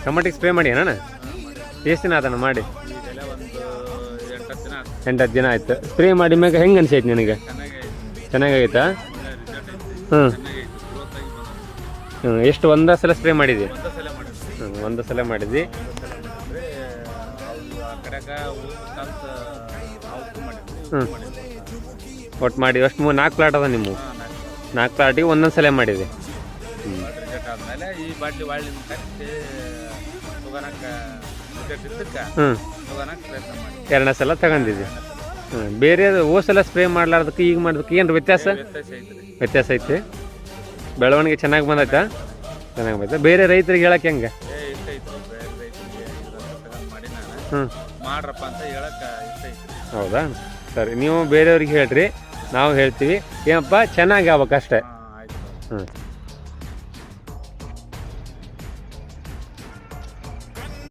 ಟೊಮಟಿಗೆ spray ಮಾಡಿ ಅಣ್ಣ ಎಷ್ಟು ದಿನ ಆತಣ್ಣ ಮಾಡಿ? ಈಗೆಲ್ಲ ಒಂದು 8-10 ದಿನ ಆಯ್ತು. 8-10 ದಿನ ಆಯ್ತು. ಸ್ಪ್ರೇ ಮಾಡಿ ಮ್ಯಾಗ ಹೆಂಗೆ ಅನ್ಸೈತೆ ನಿನಗೆ? ಚೆನ್ನಾಗೈತಾ? ಹ್ಞೂ ಹ್ಞೂ. ಎಷ್ಟು ಒಂದೇ ಸಲ ಸ್ಪ್ರೇ ಮಾಡಿದ್ವಿ? ಒಂದು ಸಲ ಮಾಡಿದ್ವಿ. ಹ್ಞೂ ಒಟ್ಟು ಮಾಡಿ ಎಷ್ಟು 4 ಪ್ಲಾಟ್ ಅದ ನಿಮ್ಮ? 4 ಪ್ಲಾಟಿಗೆ ಒಂದೊಂದು ಸಲ ಮಾಡಿದೆ. ಆದ್ಮೇಲೆ ಈ ಬಾಟ್ಲಿ ಒಳ್ಳೆ ಎರಡನೇ ಸಲ ತಗೊಂಡಿದ್ವಿ. ಹ್ಞೂ. ಬೇರೆ ಸಲ ಸ್ಪ್ರೇ ಮಾಡ್ಲಾರ್ದಕ್ಕೆ ಈಗ ಮಾಡೋದಕ್ಕೆ ಏನು ವ್ಯತ್ಯಾಸ ಐತಿ? ಬೆಳವಣಿಗೆ ಚೆನ್ನಾಗಿ ಬಂದೈತಾ? ಚೆನ್ನಾಗಿ ಬಂದೈತೆ. ಬೇರೆ ರೈತರಿಗೆ ಹೇಳಕ್ಕೆ ಹೆಂಗೆ? ಹ್ಞೂ ಮಾಡ್ರಪ್ಪ ಅಂತ ಹೇಳಕ್ಕೆ ಇಷ್ಟ ಐತಿ. ಹೌದಾ? ಸರಿ, ನೀವು ಬೇರೆಯವ್ರಿಗೆ ಹೇಳ್ರಿ, ನಾವು ಹೇಳ್ತೀವಿ. ಏನಪ್ಪ ಚೆನ್ನಾಗಿ ಆಗ್ಬೇಕಷ್ಟೇ. ಆಯ್ತು. ಹ್ಞೂ.